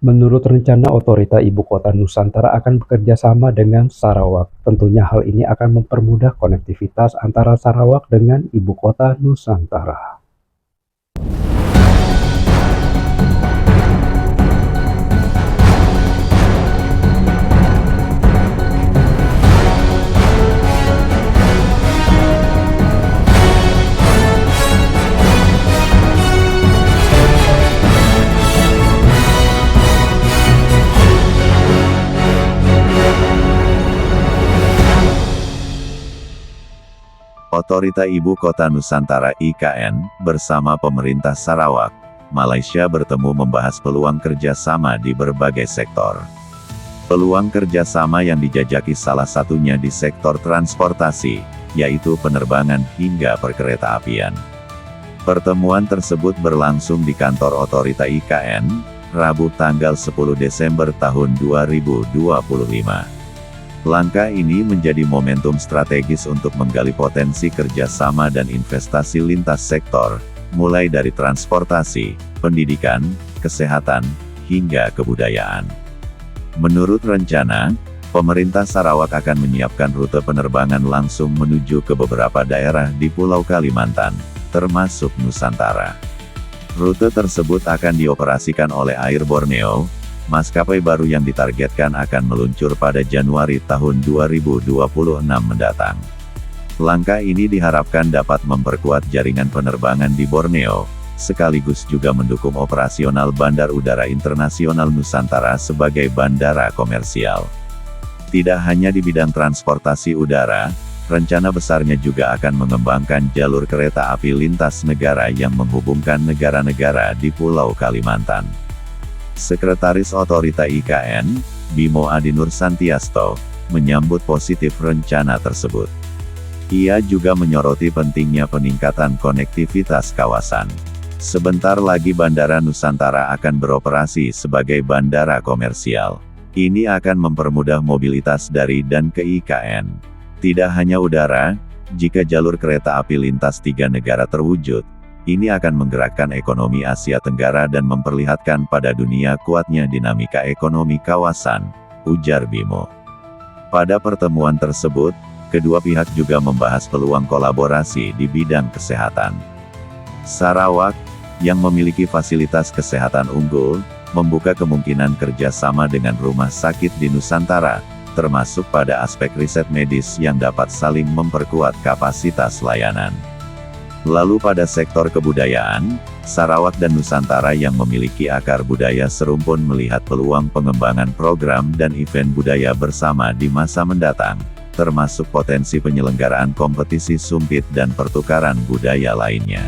Menurut rencana Otorita Ibu Kota Nusantara akan bekerja sama dengan Sarawak. Tentunya hal ini akan mempermudah konektivitas antara Sarawak dengan Ibu Kota Nusantara. Otorita Ibu Kota Nusantara (IKN) bersama pemerintah Sarawak, Malaysia bertemu membahas peluang kerjasama di berbagai sektor. Peluang kerjasama yang dijajaki salah satunya di sektor transportasi, yaitu penerbangan hingga perkeretaapian. Pertemuan tersebut berlangsung di kantor Otorita IKN, Rabu tanggal 10 Desember tahun 2025. Langkah ini menjadi momentum strategis untuk menggali potensi kerjasama dan investasi lintas sektor, mulai dari transportasi, pendidikan, kesehatan, hingga kebudayaan. Menurut rencana, pemerintah Sarawak akan menyiapkan rute penerbangan langsung menuju ke beberapa daerah di Pulau Kalimantan, termasuk Nusantara. Rute tersebut akan dioperasikan oleh Air Borneo, maskapai baru yang ditargetkan akan meluncur pada Januari tahun 2026 mendatang. Langkah ini diharapkan dapat memperkuat jaringan penerbangan di Borneo, sekaligus juga mendukung operasional Bandar Udara Internasional Nusantara sebagai bandara komersial. Tidak hanya di bidang transportasi udara, rencana besarnya juga akan mengembangkan jalur kereta api lintas negara yang menghubungkan negara-negara di Pulau Kalimantan. Sekretaris Otorita IKN, Bimo Adi Nur Santiasto, menyambut positif rencana tersebut. Ia juga menyoroti pentingnya peningkatan konektivitas kawasan. Sebentar lagi Bandara Nusantara akan beroperasi sebagai bandara komersial. Ini akan mempermudah mobilitas dari dan ke IKN. Tidak hanya udara, jika jalur kereta api lintas 3 negara terwujud, ini akan menggerakkan ekonomi Asia Tenggara dan memperlihatkan pada dunia kuatnya dinamika ekonomi kawasan, ujar Bimo. Pada pertemuan tersebut, kedua pihak juga membahas peluang kolaborasi di bidang kesehatan. Sarawak, yang memiliki fasilitas kesehatan unggul, membuka kemungkinan kerjasama dengan rumah sakit di Nusantara, termasuk pada aspek riset medis yang dapat saling memperkuat kapasitas layanan. Lalu pada sektor kebudayaan, Sarawak dan Nusantara yang memiliki akar budaya serumpun melihat peluang pengembangan program dan event budaya bersama di masa mendatang, termasuk potensi penyelenggaraan kompetisi sumpit dan pertukaran budaya lainnya.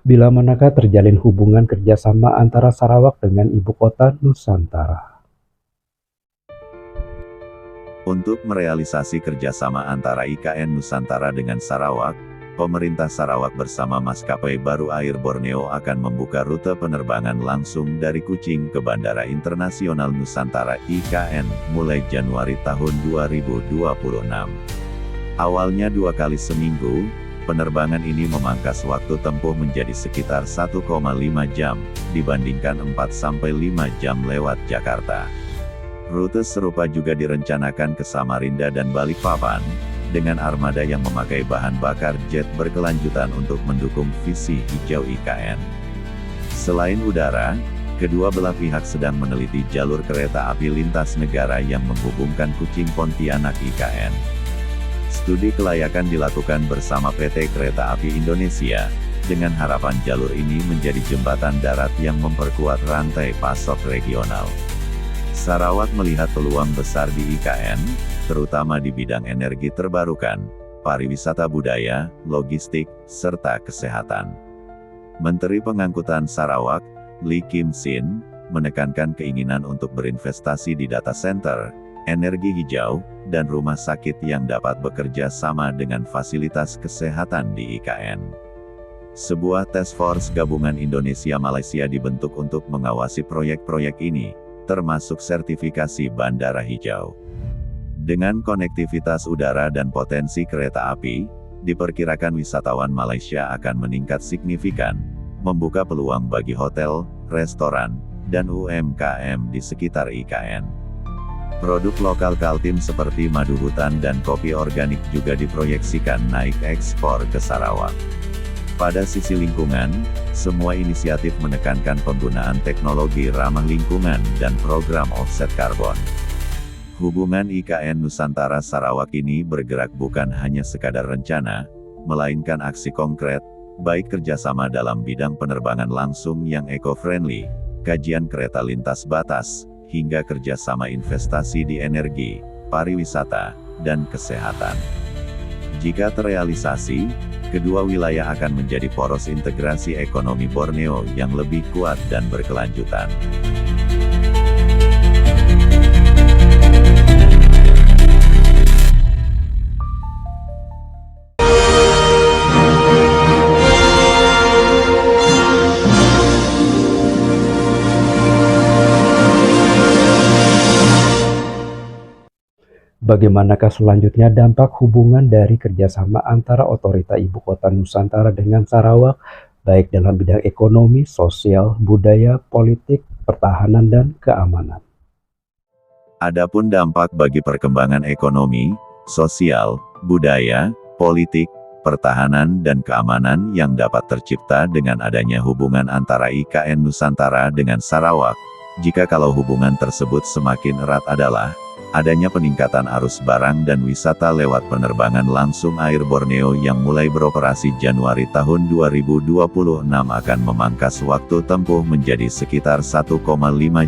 Bila manakah terjalin hubungan kerjasama antara Sarawak dengan Ibu Kota Nusantara? Untuk merealisasi kerjasama antara IKN Nusantara dengan Sarawak, pemerintah Sarawak bersama maskapai baru Air Borneo akan membuka rute penerbangan langsung dari Kuching ke Bandara Internasional Nusantara (IKN) mulai Januari tahun 2026. Awalnya 2 kali seminggu, penerbangan ini memangkas waktu tempuh menjadi sekitar 1,5 jam, dibandingkan 4-5 jam lewat Jakarta. Rute serupa juga direncanakan ke Samarinda dan Balikpapan, dengan armada yang memakai bahan bakar jet berkelanjutan untuk mendukung visi hijau IKN. Selain udara, kedua belah pihak sedang meneliti jalur kereta api lintas negara yang menghubungkan Kuching Pontianak IKN. Studi kelayakan dilakukan bersama PT Kereta Api Indonesia, dengan harapan jalur ini menjadi jembatan darat yang memperkuat rantai pasok regional. Sarawak melihat peluang besar di IKN, terutama di bidang energi terbarukan, pariwisata budaya, logistik, serta kesehatan. Menteri Pengangkutan Sarawak, Lee Kim Sin, menekankan keinginan untuk berinvestasi di data center, energi hijau, dan rumah sakit yang dapat bekerja sama dengan fasilitas kesehatan di IKN. Sebuah task force gabungan Indonesia-Malaysia dibentuk untuk mengawasi proyek-proyek ini, termasuk sertifikasi bandara hijau. Dengan konektivitas udara dan potensi kereta api, diperkirakan wisatawan Malaysia akan meningkat signifikan, membuka peluang bagi hotel, restoran, dan UMKM di sekitar IKN. Produk lokal Kaltim seperti madu hutan dan kopi organik juga diproyeksikan naik ekspor ke Sarawak. Pada sisi lingkungan, semua inisiatif menekankan penggunaan teknologi ramah lingkungan dan program offset karbon. Hubungan IKN Nusantara Sarawak ini bergerak bukan hanya sekadar rencana, melainkan aksi konkret, baik kerjasama dalam bidang penerbangan langsung yang eco-friendly, kajian kereta lintas batas, hingga kerjasama investasi di energi, pariwisata, dan kesehatan. Jika terrealisasi, kedua wilayah akan menjadi poros integrasi ekonomi Borneo yang lebih kuat dan berkelanjutan. Bagaimanakah selanjutnya dampak hubungan dari kerjasama antara Otorita Ibu Kota Nusantara dengan Sarawak, baik dalam bidang ekonomi, sosial, budaya, politik, pertahanan, dan keamanan? Adapun dampak bagi perkembangan ekonomi, sosial, budaya, politik, pertahanan dan keamanan yang dapat tercipta dengan adanya hubungan antara IKN Nusantara dengan Sarawak, jika kalau hubungan tersebut semakin erat adalah adanya peningkatan arus barang dan wisata lewat penerbangan langsung air Borneo yang mulai beroperasi Januari tahun 2026 akan memangkas waktu tempuh menjadi sekitar 1,5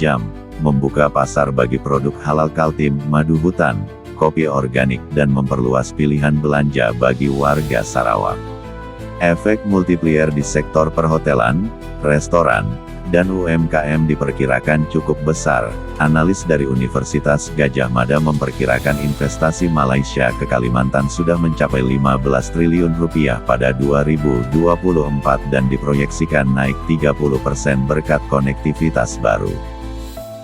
jam, membuka pasar bagi produk halal Kaltim, madu hutan, kopi organik dan memperluas pilihan belanja bagi warga Sarawak. Efek multiplier di sektor perhotelan, restoran, dan UMKM diperkirakan cukup besar. Analis dari Universitas Gadjah Mada memperkirakan investasi Malaysia ke Kalimantan sudah mencapai 15 triliun rupiah pada 2024 dan diproyeksikan naik 30% berkat konektivitas baru.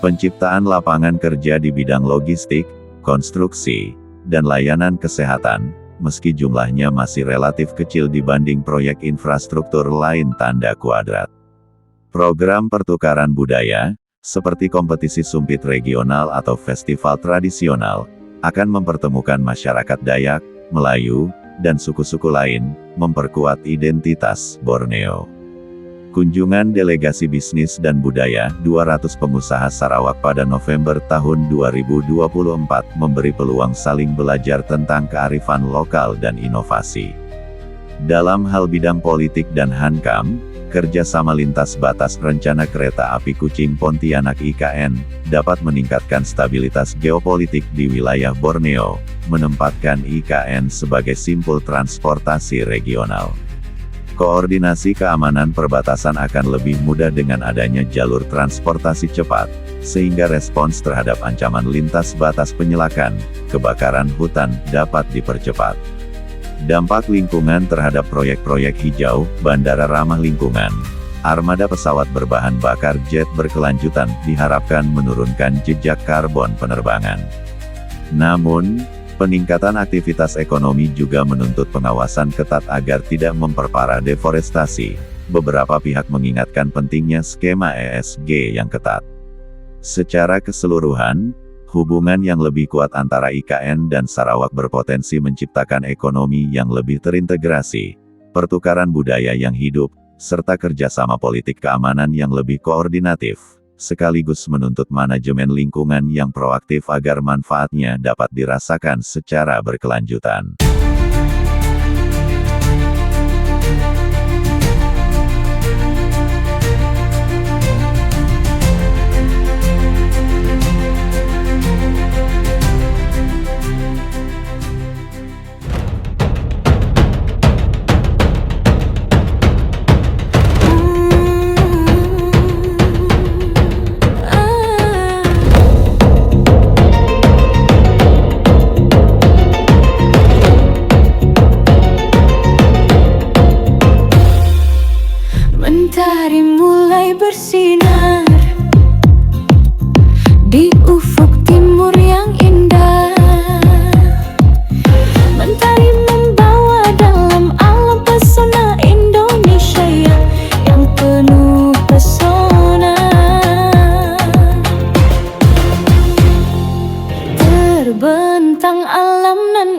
Penciptaan lapangan kerja di bidang logistik, konstruksi, dan layanan kesehatan, meski jumlahnya masih relatif kecil dibanding proyek infrastruktur lain tanda kuadrat. Program pertukaran budaya, seperti kompetisi sumpit regional atau festival tradisional, akan mempertemukan masyarakat Dayak, Melayu, dan suku-suku lain, memperkuat identitas Borneo. Kunjungan Delegasi Bisnis dan Budaya 200 pengusaha Sarawak pada November tahun 2024 memberi peluang saling belajar tentang kearifan lokal dan inovasi. Dalam hal bidang politik dan hankam, kerjasama lintas batas rencana kereta api Kuching Pontianak IKN, dapat meningkatkan stabilitas geopolitik di wilayah Borneo, menempatkan IKN sebagai simpul transportasi regional. Koordinasi keamanan perbatasan akan lebih mudah dengan adanya jalur transportasi cepat, sehingga respons terhadap ancaman lintas batas penyelakan, kebakaran hutan, dapat dipercepat. Dampak lingkungan terhadap proyek-proyek hijau, bandara ramah lingkungan, armada pesawat berbahan bakar jet berkelanjutan diharapkan menurunkan jejak karbon penerbangan. Namun, peningkatan aktivitas ekonomi juga menuntut pengawasan ketat agar tidak memperparah deforestasi. Beberapa pihak mengingatkan pentingnya skema ESG yang ketat. Secara keseluruhan, hubungan yang lebih kuat antara IKN dan Sarawak berpotensi menciptakan ekonomi yang lebih terintegrasi, pertukaran budaya yang hidup, serta kerjasama politik keamanan yang lebih koordinatif, sekaligus menuntut manajemen lingkungan yang proaktif agar manfaatnya dapat dirasakan secara berkelanjutan. terbentang alam nan